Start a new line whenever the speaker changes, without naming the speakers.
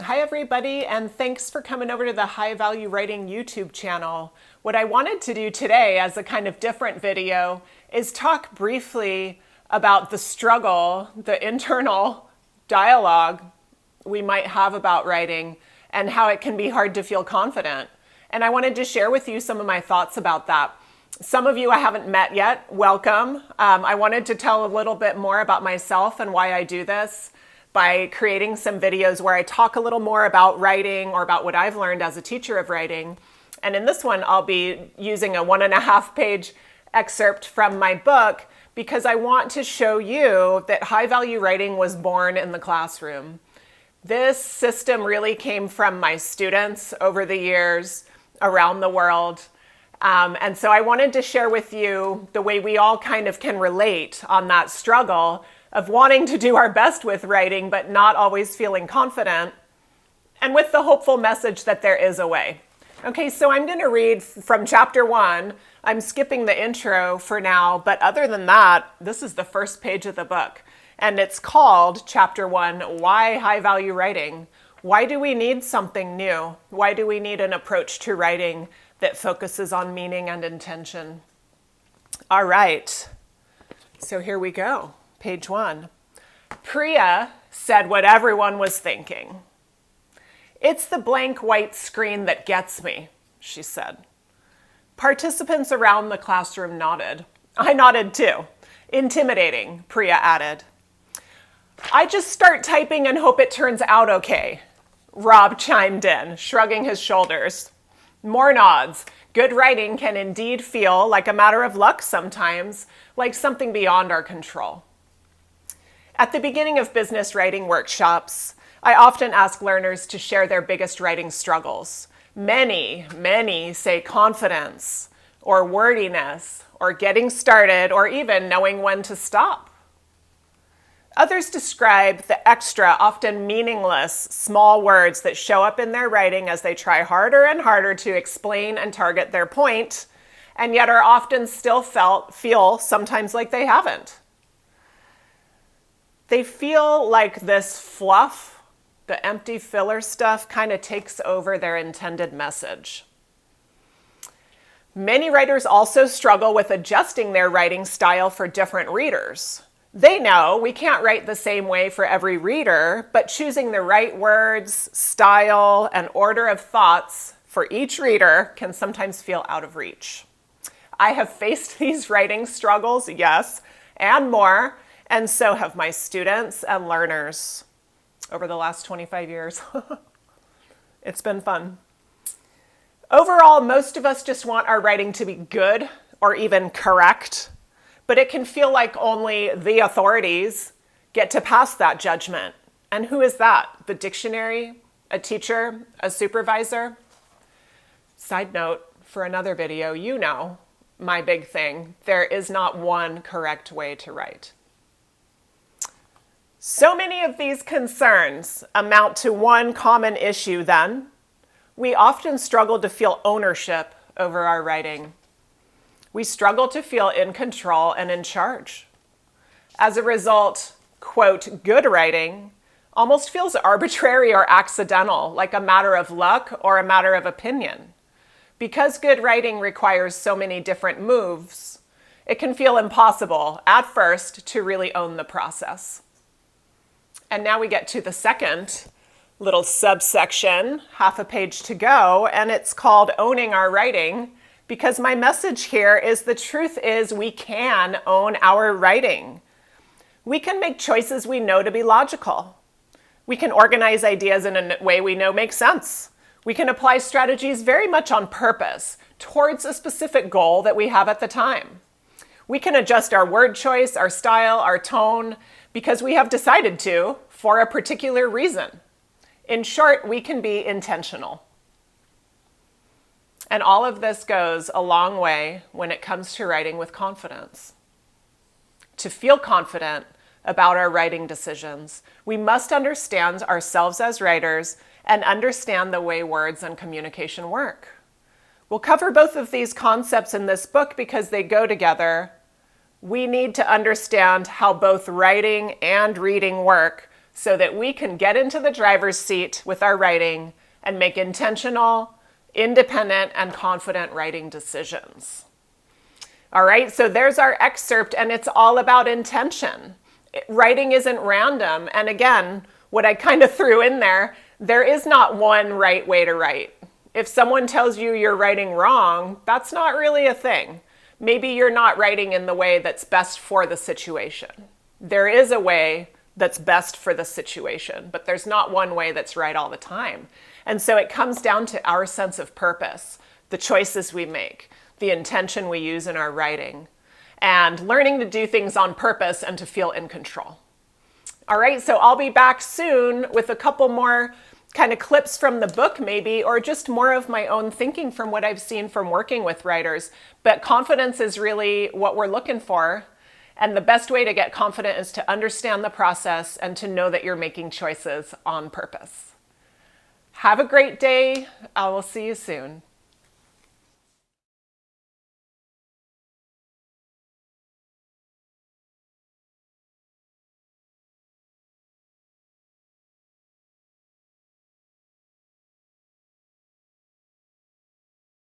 Hi everybody, and thanks for coming over to the High Value Writing YouTube channel. What I wanted to do today as a kind of different video is talk briefly about the struggle, the internal dialogue we might have about writing and how it can be hard to feel confident. And I wanted to share with you some of my thoughts about that. Some of you I haven't met yet, welcome. I wanted to tell a little bit more about myself and why I do this by creating some videos where I talk a little more about writing or about what I've learned as a teacher of writing. And in this one, I'll be using a 1.5 page excerpt from my book because I want to show you that high value writing was born in the classroom. This system really came from my students over the years around the world. And so I wanted to share with you the way we all kind of can relate on that struggle of wanting to do our best with writing, but not always feeling confident, and with the hopeful message that there is a way. Okay, so I'm going to read from chapter 1. I'm skipping the intro for now, but other than that, this is the first page of the book. And it's called, chapter 1, Why High Value Writing? Why do we need something new? Why do we need an approach to writing that focuses on meaning and intention? All right, so here we go. Page 1. Priya said what everyone was thinking. "It's the blank white screen that gets me," she said. Participants around the classroom nodded. I nodded too. "Intimidating," Priya added. "I just start typing and hope it turns out okay," Rob chimed in, shrugging his shoulders. More nods. Good writing can indeed feel like a matter of luck sometimes, like something beyond our control. At the beginning of business writing workshops, I often ask learners to share their biggest writing struggles. Many say confidence, or wordiness, or getting started, or even knowing when to stop. Others describe the extra, often meaningless, small words that show up in their writing as they try harder and harder to explain and target their point, and yet are often still feel sometimes like they haven't. They feel like this fluff, the empty filler stuff, kind of takes over their intended message. Many writers also struggle with adjusting their writing style for different readers. They know we can't write the same way for every reader, but choosing the right words, style, and order of thoughts for each reader can sometimes feel out of reach. I have faced these writing struggles, yes, and more, and so have my students and learners over the last 25 years. It's been fun. Overall, most of us just want our writing to be good or even correct, but it can feel like only the authorities get to pass that judgment. And who is that? The dictionary? A teacher? A supervisor? Side note, for another video, you know my big thing. There is not one correct way to write. So many of these concerns amount to one common issue then. We often struggle to feel ownership over our writing. We struggle to feel in control and in charge. As a result, quote, good writing almost feels arbitrary or accidental, like a matter of luck or a matter of opinion. Because good writing requires so many different moves, it can feel impossible at first to really own the process. And now we get to the second little subsection, half a page to go, and it's called Owning Our Writing, because my message here is the truth is we can own our writing. We can make choices we know to be logical. We can organize ideas in a way we know makes sense. We can apply strategies very much on purpose towards a specific goal that we have at the time. We can adjust our word choice, our style, our tone, because we have decided to for a particular reason. In short, we can be intentional. And all of this goes a long way when it comes to writing with confidence. To feel confident about our writing decisions, we must understand ourselves as writers and understand the way words and communication work. We'll cover both of these concepts in this book because they go together. We need to understand how both writing and reading work so that we can get into the driver's seat with our writing and make intentional, independent, and confident writing decisions. All right, so there's our excerpt, and it's all about intention. Writing isn't random. And again, what I kind of threw in there is not one right way to write. If someone tells you you're writing wrong, that's not really a thing. Maybe you're not writing in the way that's best for the situation. There is a way that's best for the situation, but there's not one way that's right all the time. And so it comes down to our sense of purpose, the choices we make, the intention we use in our writing, and learning to do things on purpose and to feel in control. All right, so I'll be back soon with a couple more kind of clips from the book maybe, or just more of my own thinking from what I've seen from working with writers. But confidence is really what we're looking for. And the best way to get confident is to understand the process and to know that you're making choices on purpose. Have a great day. I will see you soon.